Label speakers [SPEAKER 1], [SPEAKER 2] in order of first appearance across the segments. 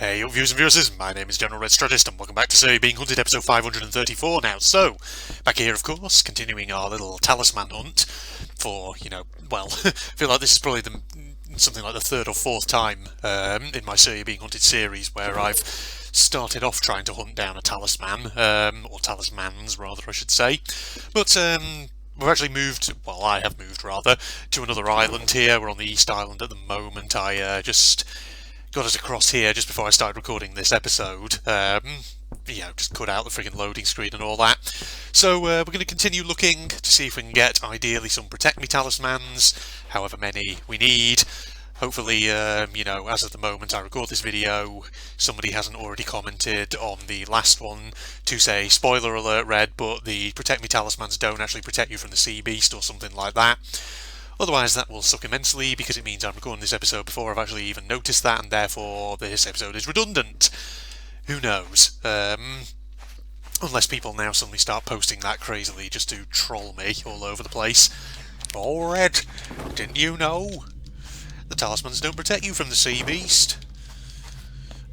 [SPEAKER 1] Hey up viewers and viewers, my name is General Red Strategist and welcome back to Survey Being Hunted episode 534 now. So, back here of course, continuing our little talisman hunt for, I feel like this is probably something like the third or fourth time in my Survey Being Hunted series where I've started off trying to hunt down a talisman, or talismans rather I should say. But we've actually moved, well I have moved rather, to another island here. We're on the East Island at the moment. I just got us across here just before I started recording this episode. Just cut out the friggin' loading screen and all that. So we're going to continue looking to see if we can get, ideally, some Protect Me talismans, however many we need. Hopefully, as of the moment I record this video, somebody hasn't already commented on the last one to say, spoiler alert Red, but the Protect Me talismans don't actually protect you from the sea beast or something like that. Otherwise that will suck immensely because it means I'm recording this episode before I've actually even noticed that, and therefore this episode is redundant. Who knows? Unless people now suddenly start posting that crazily just to troll me all over the place. Oh Red, didn't you know? The talismans don't protect you from the sea beast.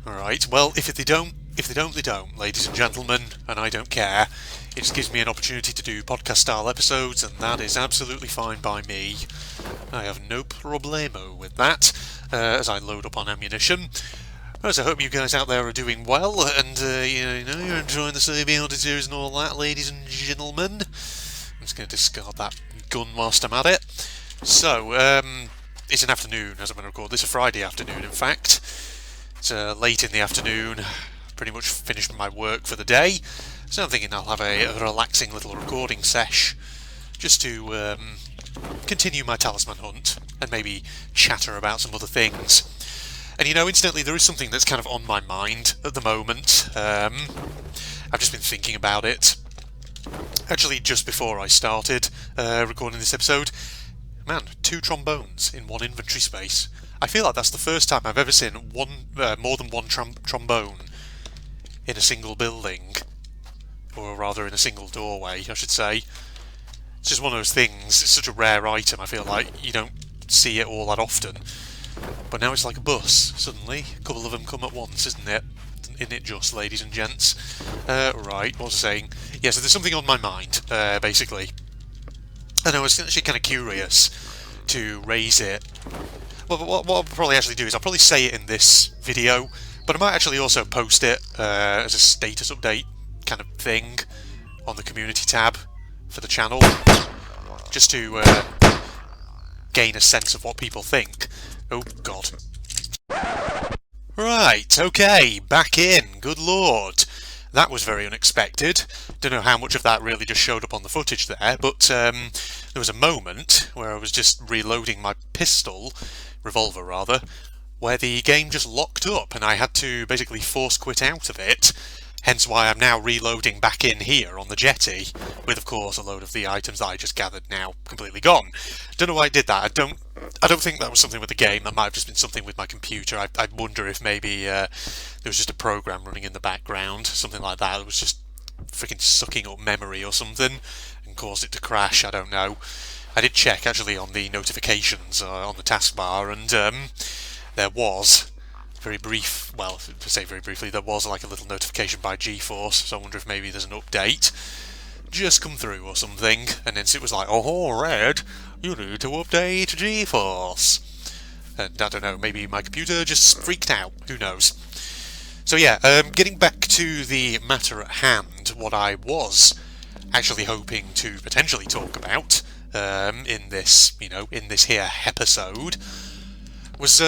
[SPEAKER 1] Alright, well if they don't, they don't, ladies and gentlemen, and I don't care. It just gives me an opportunity to do podcast-style episodes, and that is absolutely fine by me. I have no problemo with that, as I load up on ammunition. As I hope you guys out there are doing well, and you're enjoying the Survey Being Hunted series and all that, ladies and gentlemen. I'm just going to discard that gun whilst I'm at it. So, it's an afternoon as I'm going to record this, a Friday afternoon in fact. It's late in the afternoon, pretty much finished my work for the day. So I'm thinking I'll have a relaxing little recording sesh just to continue my talisman hunt and maybe chatter about some other things. And incidentally, there is something that's kind of on my mind at the moment. I've just been thinking about it. Actually, just before I started recording this episode, man, 2 trombones in one inventory space. I feel like that's the first time I've ever seen more than one trombone in a single building. Or rather in a single doorway, I should say. It's just one of those things, it's such a rare item, I feel like you don't see it all that often. But now it's like a bus, suddenly. A couple of them come at once, isn't it? Isn't it just, ladies and gents? Right, what was I saying? Yeah, so there's something on my mind, basically. And I was actually kind of curious to raise it. Well, what I'll probably actually do is I'll probably say it in this video, but I might actually also post it as a status update kind of thing on the community tab for the channel, just to gain a sense of what people think. Oh god. Right, okay, back in. Good lord. That was very unexpected. Don't know how much of that really just showed up on the footage there, but there was a moment where I was just reloading my revolver rather, where the game just locked up and I had to basically force quit out of it. Hence why I'm now reloading back in here on the jetty, with of course a load of the items that I just gathered now completely gone. Don't know why I did that. I don't think that was something with the game. That might have just been something with my computer. I wonder if maybe there was just a program running in the background, something like that. It was just freaking sucking up memory or something and caused it to crash. I don't know. I did check actually on the notifications on the taskbar, and there was very brief, well, to say very briefly, there was like a little notification by GeForce, so I wonder if maybe there's an update just come through or something, and then it was like, oh Red, you need to update GeForce. And I don't know, maybe my computer just freaked out, who knows. So yeah, getting back to the matter at hand, what I was actually hoping to potentially talk about in this, in this here episode was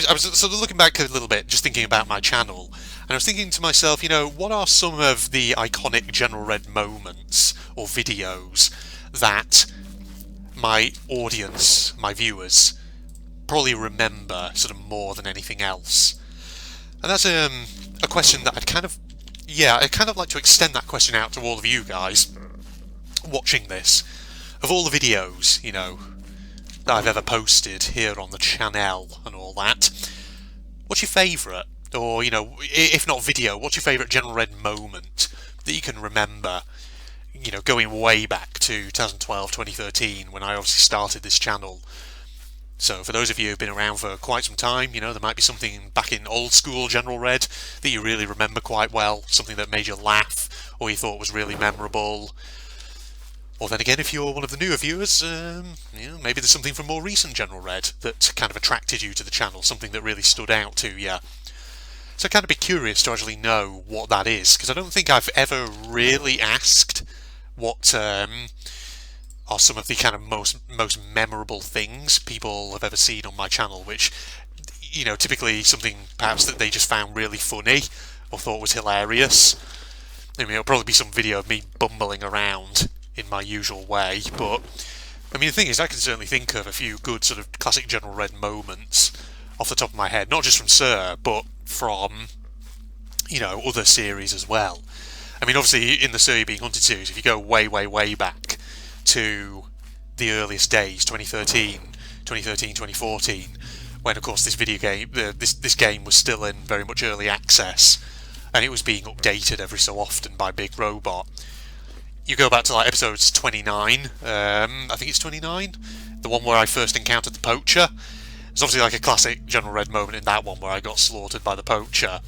[SPEAKER 1] I was sort of looking back a little bit, just thinking about my channel, and I was thinking to myself, what are some of the iconic General Red moments or videos that my audience, my viewers, probably remember sort of more than anything else? And that's a question that I'd kind of like to extend that question out to all of you guys watching this. Of all the videos, that I've ever posted here on the channel and all that, what's your favourite? Or, if not video, what's your favourite General Red moment that you can remember, going way back to 2012, 2013, when I obviously started this channel? So for those of you who've been around for quite some time, you know, there might be something back in old school General Red that you really remember quite well, something that made you laugh or you thought was really memorable. Or then again, if you're one of the newer viewers, you know, maybe there's something from more recent General Red that kind of attracted you to the channel, something that really stood out to you. So I'd kind of be curious to actually know what that is, because I don't think I've ever really asked what are some of the kind of most memorable things people have ever seen on my channel, which, you know, typically something perhaps that they just found really funny or thought was hilarious. I mean, it'll probably be some video of me bumbling around in my usual way, but I mean, the thing is, I can certainly think of a few good sort of classic General Red moments off the top of my head, not just from Sir, but from, you know, other series as well. I mean, obviously in the Sir Being Hunted series, if you go way, way, way back to the earliest days, 2013, 2014, when of course this video game, this game was still in very much early access, and it was being updated every so often by Big Robot. You go back to like episodes 29, I think it's 29, the one where I first encountered the Poacher. There's obviously like a classic General Red moment in that one where I got slaughtered by the Poacher.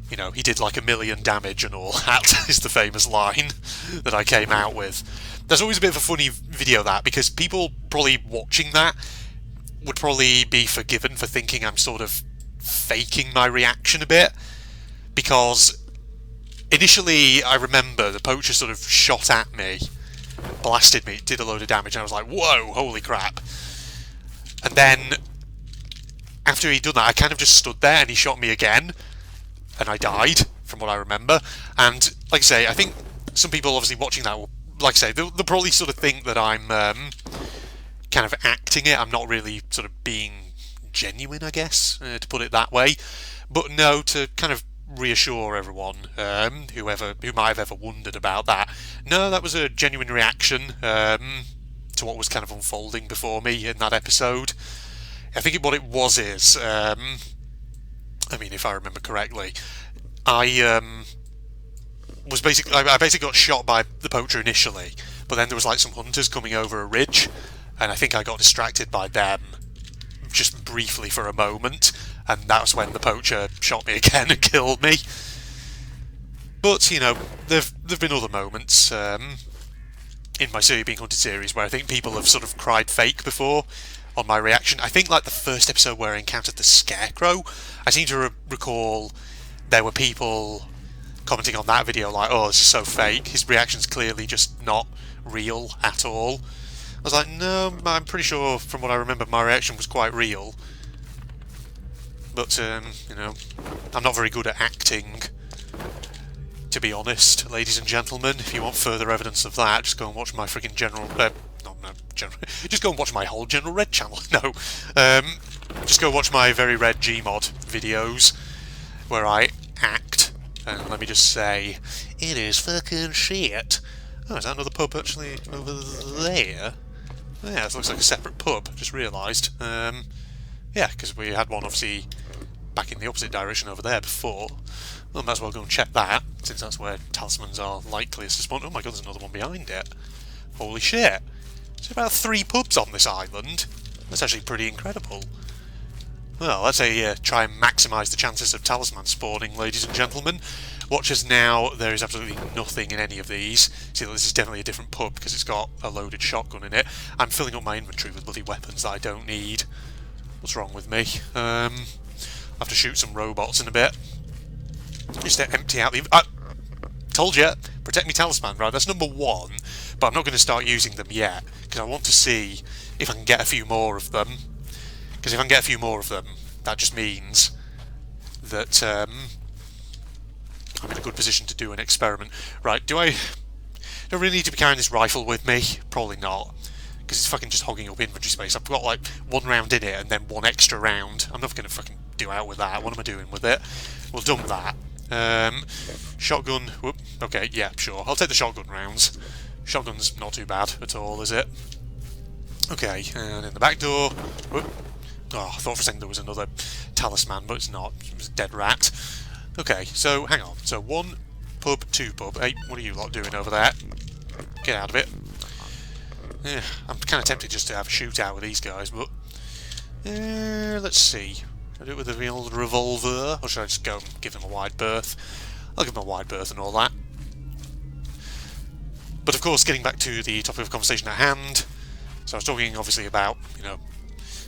[SPEAKER 1] You know, he did like 1 million damage and all that is the famous line that I came out with. There's always a bit of a funny video, that, because people probably watching that would probably be forgiven for thinking I'm sort of faking my reaction a bit, because initially, I remember the Poacher sort of shot at me, blasted me, did a load of damage, and I was like, whoa, holy crap. And then, after he'd done that, I kind of just stood there, and he shot me again, and I died, from what I remember. And, like I say, I think some people obviously watching that will, like I say, they'll probably sort of think that I'm kind of acting it. I'm not really sort of being genuine, I guess, to put it that way. But no, to kind of reassure everyone, who might have ever wondered about that, no, that was a genuine reaction to what was kind of unfolding before me in that episode. I think what it was is, I mean, if I remember correctly, I basically got shot by the Poacher initially, but then there was like some hunters coming over a ridge, and I think I got distracted by them just briefly for a moment, and that's when the Poacher shot me again and killed me. But, you know, there've been other moments in my Sir Being Hunted series where I think people have sort of cried fake before on my reaction. I think like the first episode where I encountered the Scarecrow, I seem to recall there were people commenting on that video like, oh, this is so fake, his reaction's clearly just not real at all. I was like, no, I'm pretty sure from what I remember my reaction was quite real. But, you know, I'm not very good at acting, to be honest, ladies and gentlemen. If you want further evidence of that, just go and watch my freaking just go and watch my whole General Red channel. No, just go watch my Very Red Gmod videos, where I act, and let me just say, it is fucking shit. Oh, is that another pub actually over there? Yeah, it looks like a separate pub, just realised. Yeah, because we had one obviously back in the opposite direction over there before. Well, might as well go and check that, since that's where talismans are likeliest to spawn. Oh my god, there's another one behind it. Holy shit. There's about 3 pubs on this island. That's actually pretty incredible. Well, let's say try and maximise the chances of talisman spawning, ladies and gentlemen. Watch us now, there is absolutely nothing in any of these. See, this is definitely a different pub because it's got a loaded shotgun in it. I'm filling up my inventory with bloody weapons that I don't need. What's wrong with me? I have to shoot some robots in a bit. Just to empty out the... told you! Protect me talisman, right, that's number 1. But I'm not going to start using them yet, because I want to see if I can get a few more of them. Because if I can get a few more of them, that just means that I'm in a good position to do an experiment. Right, do I really need to be carrying this rifle with me? Probably not. Because it's fucking just hogging up inventory space. I've got like 1 round in it and then 1 extra round. I'm not going to fucking do out with that. What am I doing with it? We'll dump that. Shotgun. Whoop. Okay, yeah, sure. I'll take the shotgun rounds. Shotgun's not too bad at all, is it? Okay, and in the back door. Whoop. Oh, I thought for a second there was another talisman, but it's not. It was a dead rat. Okay, so hang on. So 1 pub, 2 pub. Hey, what are you lot doing over there? Get out of it. Yeah, I'm kind of tempted just to have a shootout with these guys, but Let's see. Should I do it with the old revolver, or should I just go and give him a wide berth? I'll give him a wide berth and all that. But of course, getting back to the topic of conversation at hand, so I was talking obviously about, you know,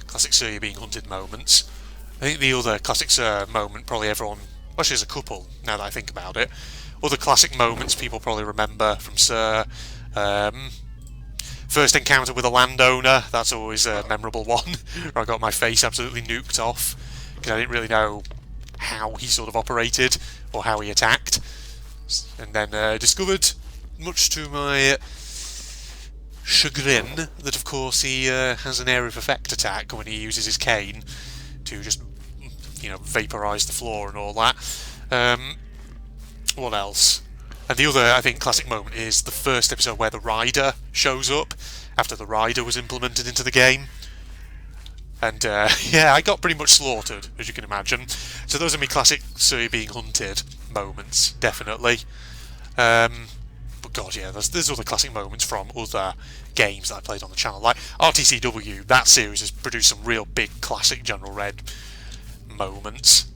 [SPEAKER 1] classic Sir You're Being Hunted moments. I think the other classic Sir moment probably everyone, actually there's a couple now that I think about it, other classic moments people probably remember from Sir, first encounter with a landowner, that's always a memorable one, where I got my face absolutely nuked off, because I didn't really know how he sort of operated, or how he attacked, and then discovered, much to my chagrin, that of course he has an area of effect attack when he uses his cane to just, you know, vaporise the floor and all that. What else? And the other, I think, classic moment is the first episode where the Rider shows up, after the Rider was implemented into the game. And, yeah, I got pretty much slaughtered, as you can imagine. So those are my classic Sir You're Being Hunted moments, definitely. But God, yeah, there's other classic moments from other games that I played on the channel. Like RTCW, that series has produced some real big classic General Red moments.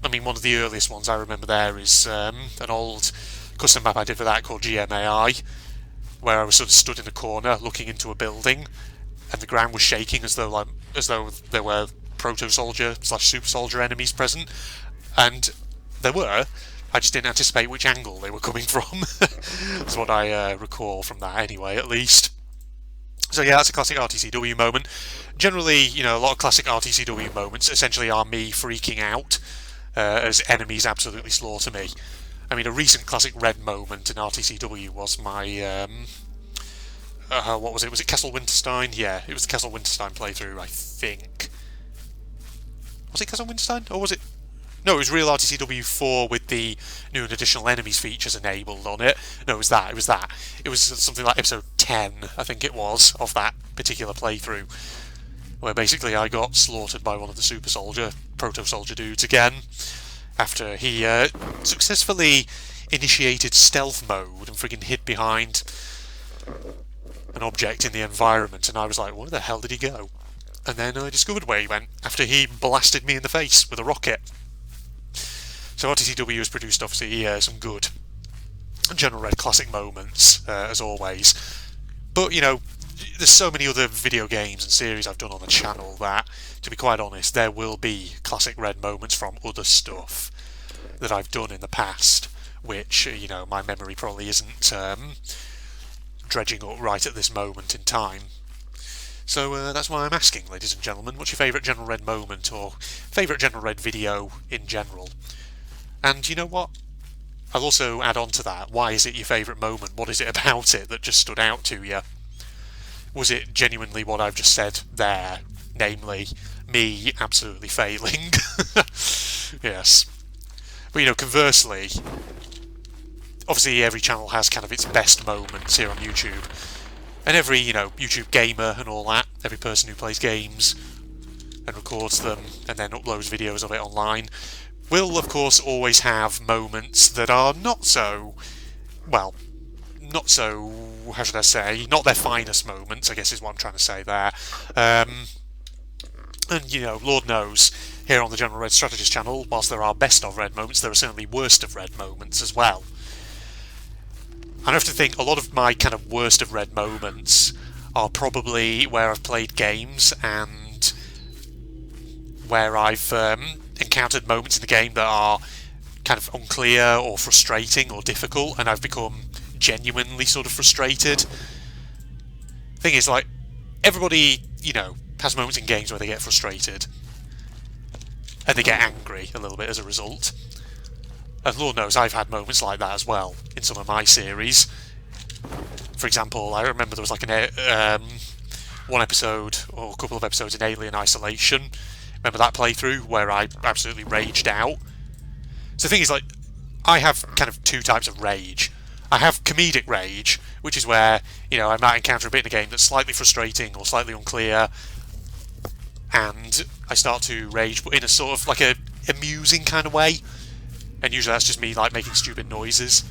[SPEAKER 1] I mean, one of the earliest ones I remember there is an old custom map I did for that called GMAI, where I was sort of stood in a corner looking into a building, and the ground was shaking as though there were proto-soldier / super soldier enemies present, and there were. I just didn't anticipate which angle they were coming from. That's what I recall from that anyway, at least. So yeah, that's a classic RTCW moment. Generally, you know, a lot of classic RTCW moments essentially are me freaking out as enemies absolutely slaughter me. I mean, a recent classic Red moment in RTCW was my... what was it? Was it Castle Winterstein? Yeah, it was the Castle Winterstein playthrough, I think. Was it Castle Winterstein? Or was it... No, it was Real RTCW 4 with the new and additional enemies features enabled on it. No, it was that. It was something like episode 10, I think it was, of that particular playthrough, where basically I got slaughtered by one of the super soldier, proto-soldier dudes again, after he successfully initiated stealth mode and friggin' hid behind an object in the environment, and I was like, where the hell did he go? And then I discovered where he went, after he blasted me in the face with a rocket. So RTCW has produced, obviously, some good General Red classic moments, as always. But, you know, there's so many other video games and series I've done on the channel that, to be quite honest, there will be classic Red moments from other stuff that I've done in the past, which, you know, my memory probably isn't dredging up right at this moment in time. So that's why I'm asking, ladies and gentlemen, what's your favourite General Red moment, or favourite General Red video in general? And you know what? I'll also add on to that, why is it your favourite moment? What is it about it that just stood out to you? Was it genuinely what I've just said there? Namely, me absolutely failing? Yes. But, you know, conversely, obviously every channel has kind of its best moments here on YouTube. And every, you know, YouTube gamer and all that, every person who plays games and records them and then uploads videos of it online, will, of course, always have moments that are not so, well, not so, how should I say, not their finest moments, I guess is what I'm trying to say there. And, you know, Lord knows, here on the General Red Strategist channel, whilst there are best of Red moments, there are certainly worst of Red moments as well. I have to think a lot of my kind of worst of Red moments are probably where I've played games and where I've encountered moments in the game that are kind of unclear or frustrating or difficult, and I've become genuinely sort of frustrated. Thing is, like, everybody, you know, has moments in games where they get frustrated and they get angry a little bit as a result. And Lord knows I've had moments like that as well in some of my series. For example, I remember there was like one episode or a couple of episodes in Alien Isolation. Remember that playthrough where I absolutely raged out? So the thing is, like, I have kind of two types of rage. I have comedic rage, which is where, you know, I might encounter a bit in a game that's slightly frustrating or slightly unclear, and I start to rage, but in a sort of like a amusing kind of way. And usually that's just me, like, making stupid noises,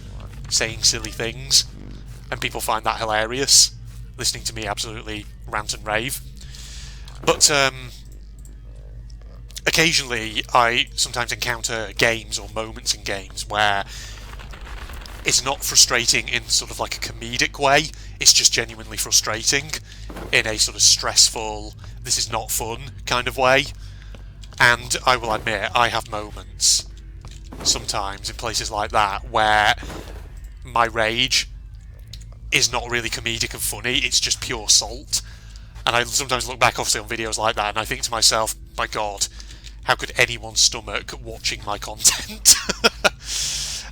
[SPEAKER 1] saying silly things, and people find that hilarious, listening to me absolutely rant and rave. But occasionally I sometimes encounter games or moments in games where it's not frustrating in sort of like a comedic way, it's just genuinely frustrating in a sort of stressful, this is not fun kind of way. And I will admit, I have moments sometimes in places like that where my rage is not really comedic and funny, it's just pure salt. And I sometimes look back obviously on videos like that and I think to myself, my god, how could anyone stomach watching my content?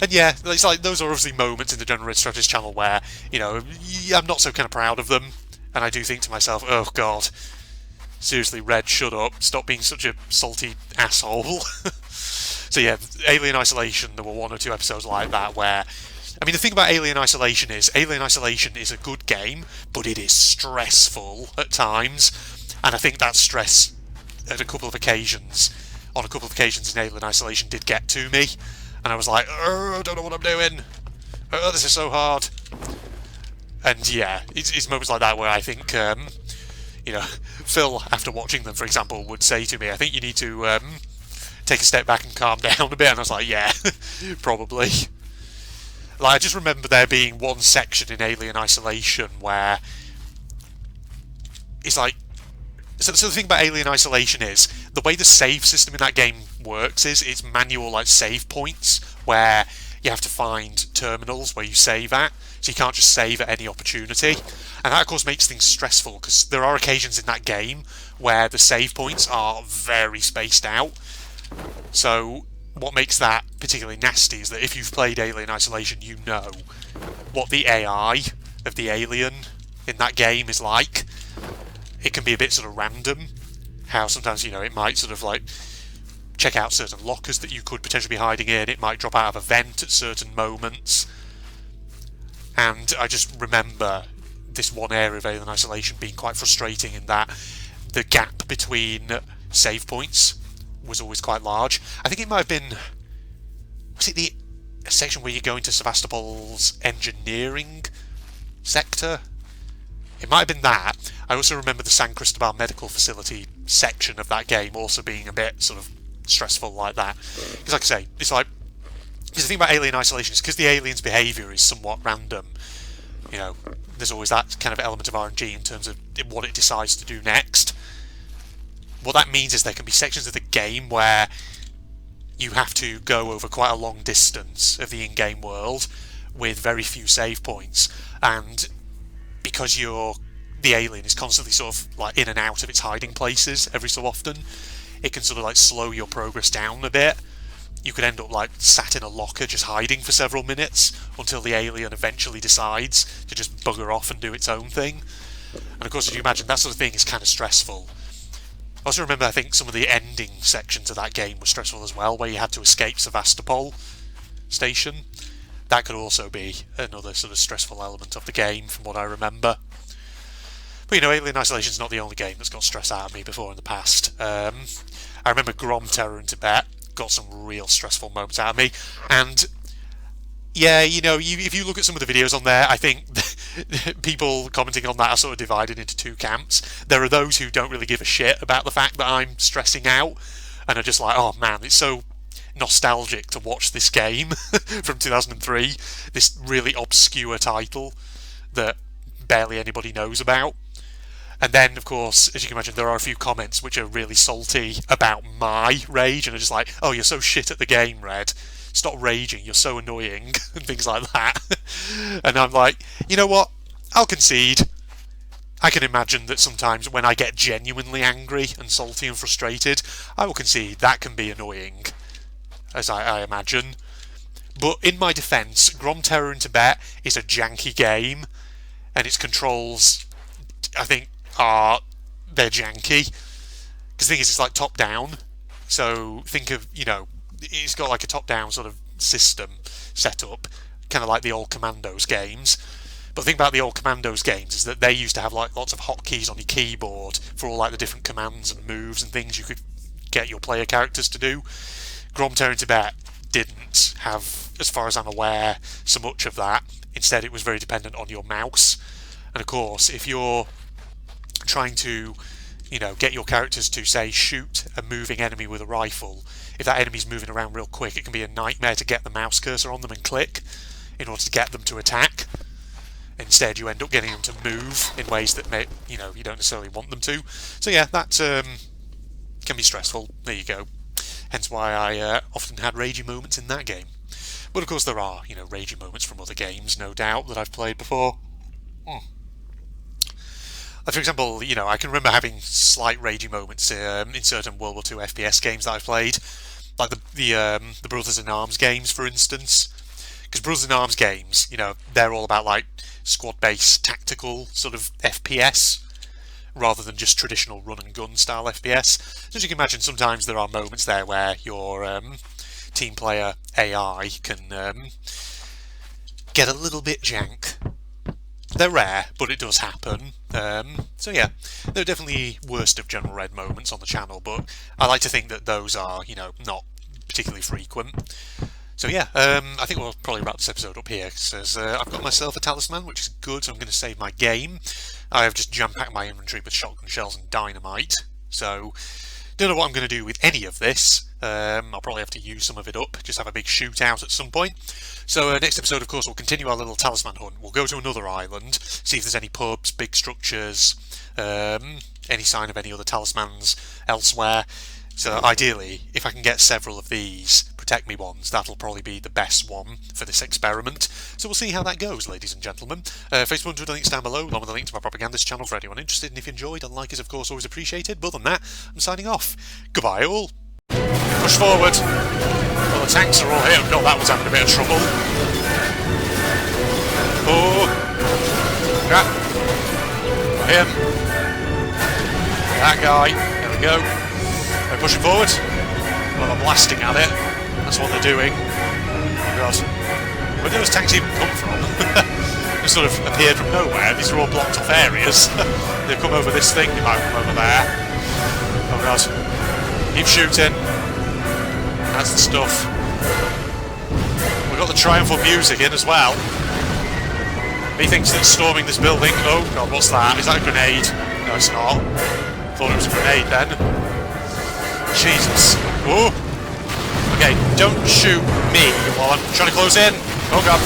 [SPEAKER 1] And yeah, it's like those are obviously moments in the General Red Strategist channel where, you know, I'm not so kind of proud of them, and I do think to myself, oh god, seriously, Red, shut up, stop being such a salty asshole. So yeah, Alien Isolation, there were 1 or 2 episodes like that where, I mean, the thing about Alien Isolation is a good game, but it is stressful at times, and I think that stress on a couple of occasions in Alien Isolation did get to me, and I was like, I don't know what I'm doing, this is so hard. And yeah, it's moments like that where I think, you know, Phil, after watching them, for example, would say to me, I think you need to take a step back and calm down a bit, and I was like, yeah, probably. Like, I just remember there being one section in Alien Isolation where it's like, so the thing about Alien Isolation is the way the save system in that game works is it's manual like save points where you have to find terminals where you save at, so you can't just save at any opportunity, and that of course makes things stressful because there are occasions in that game where the save points are very spaced out. So what makes that particularly nasty is that if you've played Alien Isolation, you know what the AI of the alien in that game is like. It can be a bit sort of random, how sometimes, you know, it might sort of like check out certain lockers that you could potentially be hiding in, it might drop out of a vent at certain moments, and I just remember this one area of Alien Isolation being quite frustrating in that the gap between save points was always quite large. I think it might have been, was it the section where you go into Sevastopol's engineering sector? It might have been that. I also remember the San Cristobal medical facility section of that game also being a bit sort of stressful like that. Because like I say, it's like, because the thing about Alien Isolation is because the alien's behaviour is somewhat random, you know, there's always that kind of element of RNG in terms of what it decides to do next. What that means is there can be sections of the game where you have to go over quite a long distance of the in-game world with very few save points, and because the alien is constantly sort of like in and out of its hiding places every so often, it can sort of like slow your progress down a bit. You could end up like sat in a locker just hiding for several minutes until the alien eventually decides to just bugger off and do its own thing. And of course, as you imagine, that sort of thing is kind of stressful. I also remember, I think some of the ending sections of that game were stressful as well, where you had to escape Sevastopol station. That could also be another sort of stressful element of the game, from what I remember. But you know, Alien Isolation is not the only game that's got stress out of me before in the past. I remember Grom Terror in Tibet got some real stressful moments out of me, and yeah, you know, if you look at some of the videos on there, I think people commenting on that are sort of divided into 2 camps. There are those who don't really give a shit about the fact that I'm stressing out, and are just like, oh man, it's so nostalgic to watch this game from 2003, this really obscure title that barely anybody knows about. And then, of course, as you can imagine, there are a few comments which are really salty about my rage, and are just like, oh, you're so shit at the game, Red. Stop raging, you're so annoying, and things like that. And I'm like, you know what? I'll concede. I can imagine that sometimes when I get genuinely angry and salty and frustrated, I will concede that can be annoying, as I imagine. But in my defence, Grom Terror in Tibet is a janky game, and its controls, I think, they're janky. Because the thing is, it's like top-down, so think of, you know, it's got like a top-down sort of system set up, kind of like the old Commandos games. But the thing about the old Commandos games is that they used to have like lots of hotkeys on your keyboard for all like the different commands and moves and things you could get your player characters to do. Grom Terror in Tibet didn't have, as far as I'm aware, so much of that. Instead, it was very dependent on your mouse. And of course, if you're trying to you know, get your characters to, say, shoot a moving enemy with a rifle. If that enemy's moving around real quick, it can be a nightmare to get the mouse cursor on them and click in order to get them to attack. Instead, you end up getting them to move in ways that you don't necessarily want them to. So yeah, that can be stressful. There you go. Hence why I often had ragey moments in that game. But of course there are, ragey moments from other games, no doubt, that I've played before. Like, for example, I can remember having slight ragey moments in certain World War II FPS games that I've played, like the Brothers in Arms games, for instance. Because Brothers in Arms games, they're all about like squad-based tactical sort of FPS, rather than just traditional run-and-gun style FPS. So as you can imagine, sometimes there are moments there where your team player AI can get a little bit jank. They're rare, but it does happen. So yeah, there are definitely worst of General Red moments on the channel, but I like to think that those are, not particularly frequent. So yeah, I think we'll probably wrap this episode up here, because I've got myself a talisman, which is good, so I'm going to save my game. I have just jam-packed my inventory with shotgun shells and dynamite, so don't know what I'm going to do with any of this. I'll probably have to use some of it up, just have a big shootout at some point. So next episode, of course, we'll continue our little talisman hunt. We'll go to another island, see if there's any pubs, big structures, any sign of any other talismans elsewhere. So ideally, if I can get several of these Protect Me ones, that'll probably be the best one for this experiment. So we'll see how that goes, ladies and gentlemen. Facebook and links down below, along with a link to my propagandist channel for anyone interested. And if you enjoyed, a like is of course always appreciated. But other than that, I'm signing off. Goodbye all. Push forward. Well, the tanks are all here. God, that was having a bit of trouble. Oh. Crap. Him. That guy. There we go. They're pushing forward. Well, they're blasting at it. That's what they're doing. Oh god. Where did those tanks even come from? They sort of appeared from nowhere. These are all blocked off areas. They've come over this thing, they might come over there. Oh god. Keep shooting. That's the stuff. We've got the triumphal music in as well. He thinks that storming this building... Oh god, what's that? Is that a grenade? No, it's not. Thought it was a grenade then. Jesus. Oh! Okay, don't shoot me while I'm trying to close in. Oh god.